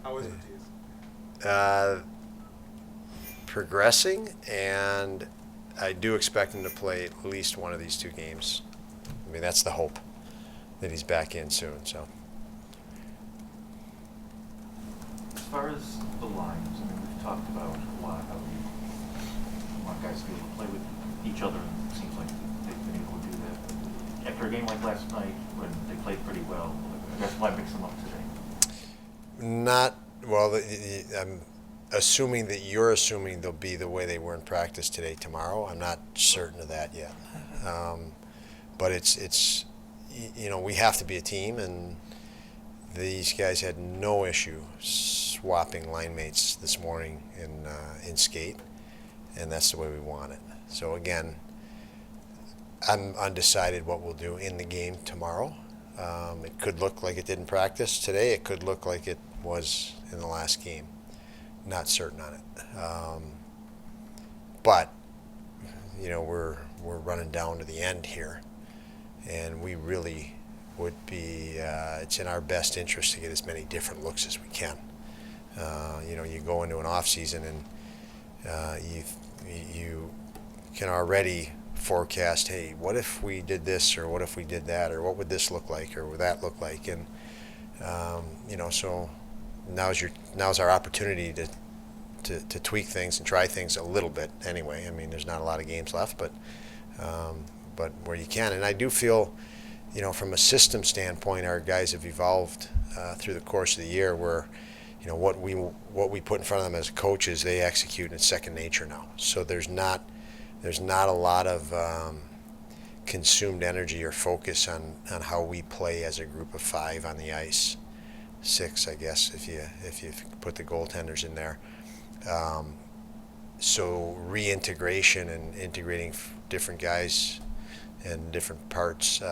How is Mattias? Progressing, and I do expect him to play at least one of these two games. I mean, that's the hope that he's back in soon. So As far as the lines, I mean, we've talked about a lot how we want guys to be able to play with each other, and it seems like they've been able to do that. After a game like last night, when they played pretty well, I guess why mix them up today? not well. I'm assuming that you're assuming they'll be the way they were in practice today, tomorrow. I'm not certain of that yet. But it's we have to be a team, and these guys had no issue swapping line mates this morning in skate, and that's the way we want it. So again, I'm undecided what we'll do in the game tomorrow. It could look like it did in practice today. It could look like it was in the last game. Not certain on it. But we're running down to the end here, and we really would be. It's in our best interest to get as many different looks as we can. You go into an off season and you can already forecast. Hey, what if we did this, or what if we did that, or what would this look like, or what would that look like, and so now's our opportunity to tweak things and try things a little bit. Anyway, I mean, there's not a lot of games left, but where you can, and I do feel, from a system standpoint, our guys have evolved through the course of the year. Where, what we put in front of them as coaches, they execute, and it's second nature now. So there's not a lot of consumed energy or focus on how we play as a group of five on the ice. Six, I guess, if you put the goaltenders in there. So reintegration and integrating different guys and different parts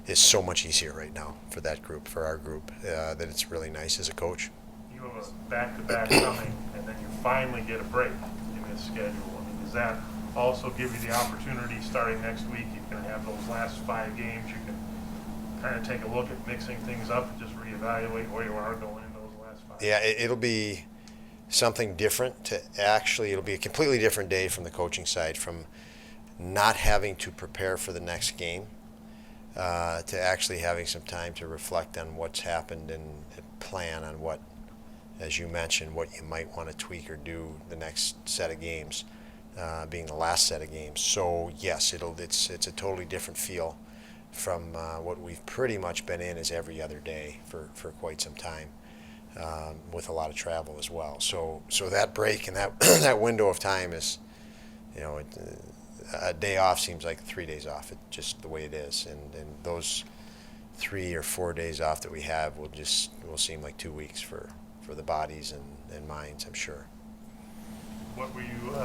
is so much easier right now for that group, for our group, that it's really nice as a coach. You have a back-to-back coming, and then you finally get a break in this schedule. I mean, does that also give you the opportunity, starting next week, you can have those last 5 games, you can kind of take a look at mixing things up and just reevaluate where you are going in those last 5? Yeah, it'll be something different. It'll be a completely different day from the coaching side, from not having to prepare for the next game to actually having some time to reflect on what's happened and plan on what, as you mentioned, what you might want to tweak or do the next set of games, being the last set of games. So yes, it's a totally different feel from what we've pretty much been in as every other day for quite some time, with a lot of travel as well. So that break and that that window of time is, a day off seems like 3 days off. It's just the way it is, and those 3 or 4 days off that we have will seem like 2 weeks for the bodies and minds, I'm sure. What were you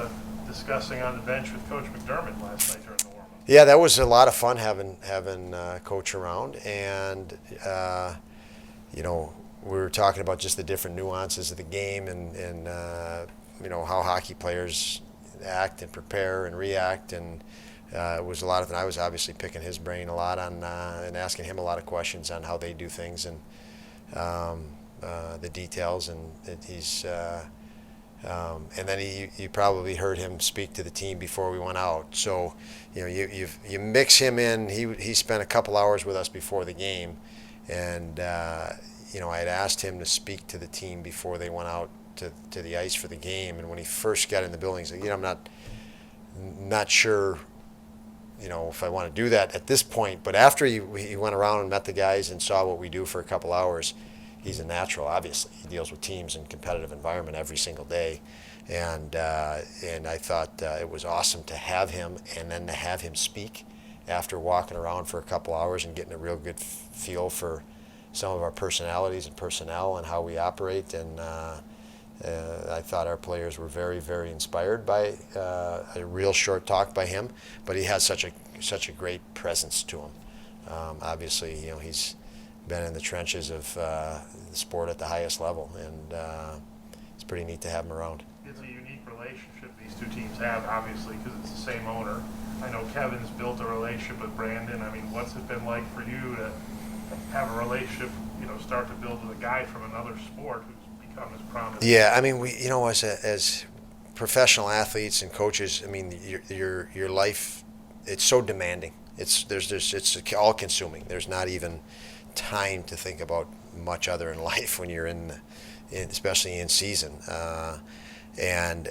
discussing on the bench with Coach McDermott last night during the warm-up? Yeah, that was a lot of fun having Coach around, and we were talking about just the different nuances of the game, and how hockey players act and prepare and react, and it was a lot of. And I was obviously picking his brain a lot on and asking him a lot of questions on how they do things and the details, and he's. And then you probably heard him speak to the team before we went out. So, you mix him in. He spent a couple hours with us before the game, and I had asked him to speak to the team before they went out to the ice for the game. And when he first got in the building, he said, I'm not sure, if I want to do that at this point. But after he went around and met the guys and saw what we do for a couple hours, he's a natural. Obviously, he deals with teams in competitive environment every single day, and I thought it was awesome to have him, and then to have him speak after walking around for a couple hours and getting a real good feel for some of our personalities and personnel and how we operate. And I thought our players were very, very inspired by a real short talk by him, but he has such a great presence to him. Obviously, he's been in the trenches of the sport at the highest level, and it's pretty neat to have him around. It's a unique relationship these two teams have, obviously, because it's the same owner. I know Kevin's built a relationship with Brandon. I mean, what's it been like for you to have a relationship start to build with a guy from another sport who's become as prominent. Yeah, I mean, as professional athletes and coaches, I mean, your life, it's so demanding. It's all consuming. There's not even time to think about much other in life when you're especially in season. And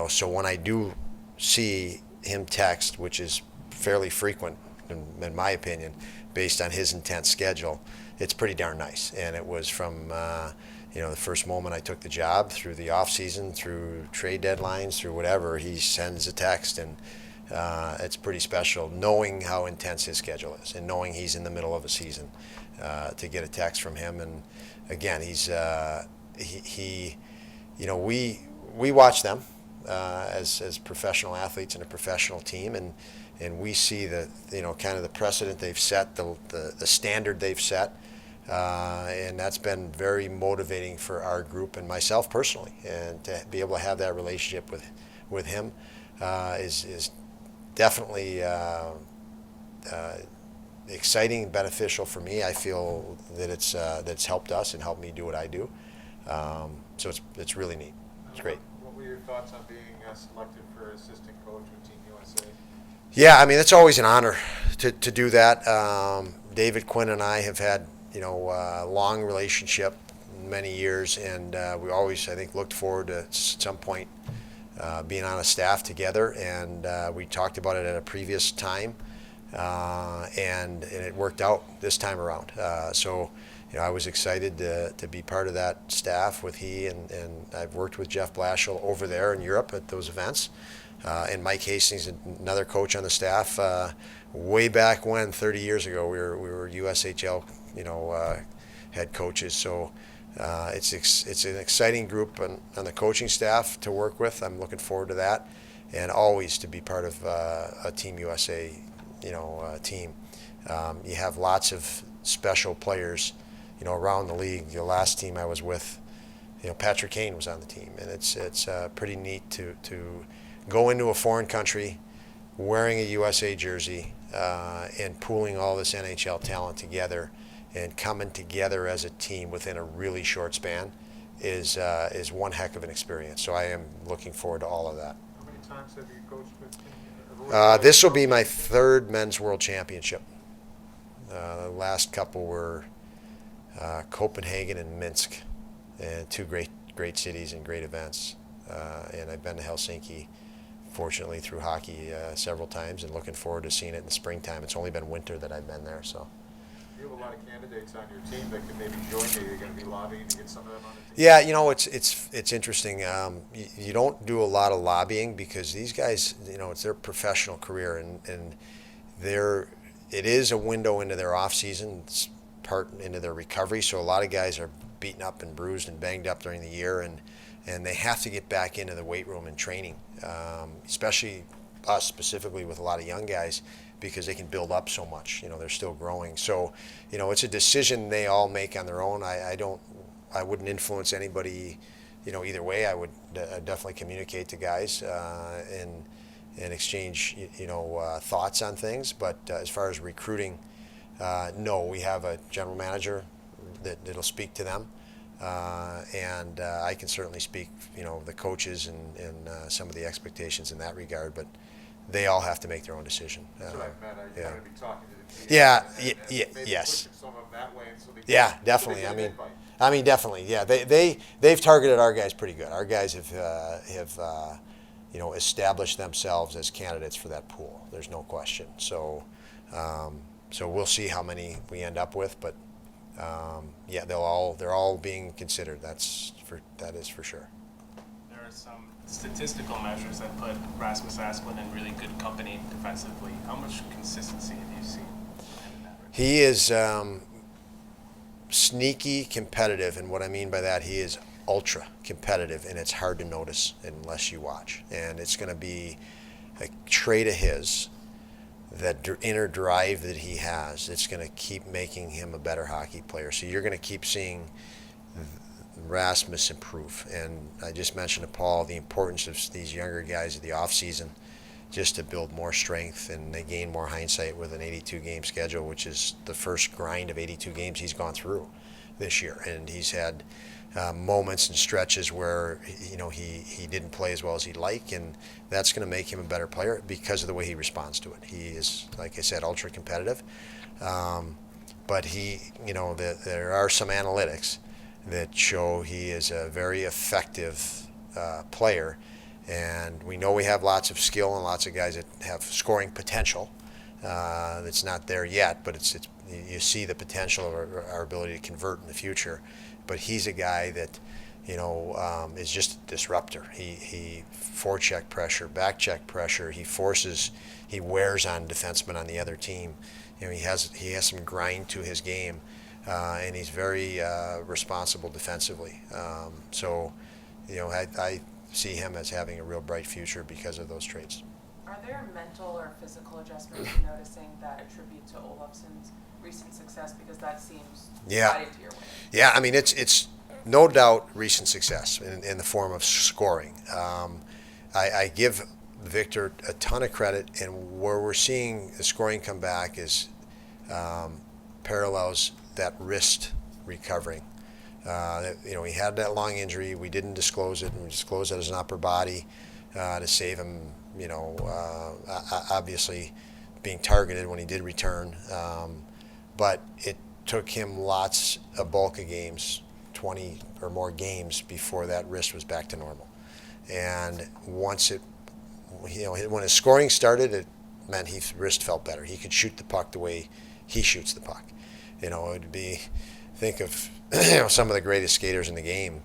so when I do see him text, which is fairly frequent in my opinion, based on his intense schedule, it's pretty darn nice. And it was from the first moment I took the job, through the off season, through trade deadlines, through whatever, he sends a text, and it's pretty special knowing how intense his schedule is and knowing he's in the middle of a season, to get a text from him. And again, we watch them as professional athletes and a professional team, and we see the kind of the precedent they've set, the standard they've set, and that's been very motivating for our group and myself personally. And to be able to have that relationship with him is definitely exciting and beneficial for me. I feel that that's helped us and helped me do what I do. So it's really neat. It's great. What were your thoughts on being selected for assistant coach with Team USA? Yeah, I mean, it's always an honor to do that. David Quinn and I have had a long relationship, many years, and we always, I think, looked forward to at some point being on a staff together. And we talked about it at a previous time, and it worked out this time around. So I was excited to be part of that staff with he, and I've worked with Jeff Blashill over there in Europe at those events. And Mike Hastings, another coach on the staff, way back when, 30 years ago, we were USHL, head coaches. So it's an exciting group on the coaching staff to work with. I'm looking forward to that, and always to be part of a Team USA, team. You have lots of special players, around the league. The last team I was with, Patrick Kane was on the team, and it's pretty neat to go into a foreign country wearing a USA jersey, and pooling all this NHL talent together and coming together as a team within a really short span is one heck of an experience. So I am looking forward to all of that. How many times have you coached with This will be my third men's world championship. The last couple were Copenhagen and Minsk, and two great cities and great events. And I've been to Helsinki, fortunately, through hockey several times, and looking forward to seeing it in the springtime. It's only been winter that I've been there. So. You have a lot of candidates on your team that could maybe join you. You're going to be lobbying to get some of them on the team. Yeah, it's interesting. You don't do a lot of lobbying because these guys, it's their professional career, and it is a window into their off season. It's part into their recovery. So a lot of guys are beaten up and bruised and banged up during the year, and they have to get back into the weight room and training, especially us specifically with a lot of young guys, because they can build up so much. They're still growing. So, it's a decision they all make on their own. I wouldn't influence anybody, either way. I would definitely communicate to guys and exchange, thoughts on things. But as far as recruiting, no, we have a general manager that'll speak to them. And I can certainly speak, the coaches and some of the expectations in that regard, but they all have to make their own decision. That's what I meant. Are you going to be talking to the team? Yeah, maybe yes. pushing some of them that way, so they Yeah, definitely. Definitely. Yeah, they've targeted our guys pretty good. Our guys have established themselves as candidates for that pool. There's no question. So we'll see how many we end up with, but they're all being considered. That is for sure. There are some statistical measures that put Rasmus Asplund in really good company defensively. How much consistency have you seen in that? He is sneaky competitive, and what I mean by that, he is ultra competitive, and it's hard to notice unless you watch. And it's going to be a trait of his, that inner drive that he has. It's going to keep making him a better hockey player. So you're going to keep seeing Rasmus improve. And I just mentioned to Paul the importance of these younger guys at the off season. just to build more strength, and they gain more hindsight with an 82-game schedule, which is the first grind of 82 games he's gone through this year. And he's had moments and stretches where he didn't play as well as he'd like, and that's going to make him a better player because of the way he responds to it. He is, like I said, ultra competitive, but there are some analytics that show he is a very effective player, and we know we have lots of skill and lots of guys that have scoring potential that's not there yet, but it's you see the potential of our ability to convert in the future. But he's a guy that is just a disruptor. He forecheck pressure, back check pressure. He wears on defensemen on the other team. He has some grind to his game, and he's very responsible defensively. I see him as having a real bright future because of those traits. Are there mental or physical adjustments you're noticing that attribute to Olofsson's recent success? Because that seems tied into your win. Yeah, I mean, it's no doubt recent success in the form of scoring. I give Victor a ton of credit, and where we're seeing the scoring come back is parallels that wrist recovering. He had that long injury. We didn't disclose it, and we disclosed it as an upper body to save him. Obviously being targeted when he did return, but it took him a bulk of games, 20 or more games before that wrist was back to normal. And once when his scoring started, it meant his wrist felt better. He could shoot the puck the way he shoots the puck. Think of some of the greatest skaters in the game.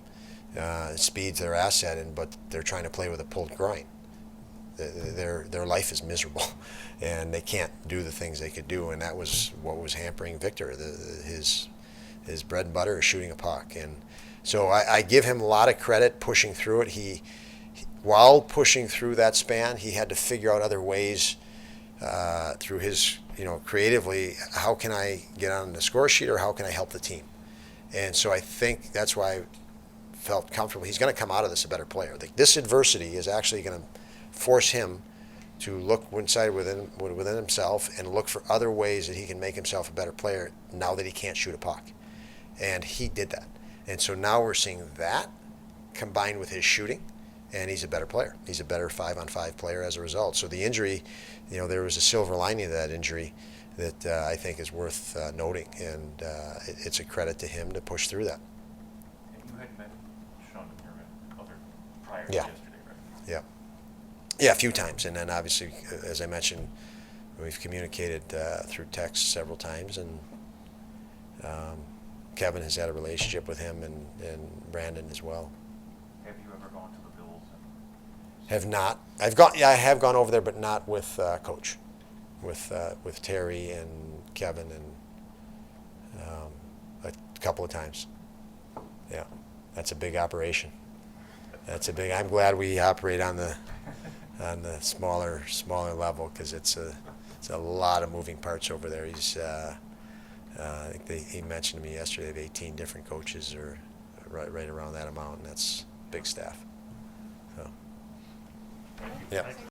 Speed's their asset, but they're trying to play with a pulled groin. Their life is miserable, and they can't do the things they could do, and that was what was hampering Victor. His bread and butter is shooting a puck, and so I give him a lot of credit pushing through it. While pushing through that span, he had to figure out other ways through his, creatively, how can I get on the score sheet, or how can I help the team? And so I think that's why I felt comfortable. He's going to come out of this a better player. This adversity is actually going to force him to look inside within himself and look for other ways that he can make himself a better player now that he can't shoot a puck. And he did that. And so now we're seeing that combined with his shooting, and he's a better player. He's a better 5-on-5 player as a result. So the injury, there was a silver lining to that injury that I think is worth noting, and it's a credit to him to push through that. And you had met Sean McDermott prior to Yeah. yesterday, right? Yeah. Yeah, a few times. And then obviously, as I mentioned, we've communicated through text several times, and Kevin has had a relationship with him, and Brandon as well. Have you ever gone to the Bills? Have not. I have gone over there, but not with Coach, with Terry and Kevin, and a couple of times. Yeah, that's a big operation. I'm glad we operate on the smaller level, because it's a lot of moving parts over there. I think he mentioned to me yesterday they have 18 different coaches, or right around that amount, and that's big staff. So, Thank you. yeah. Thank you.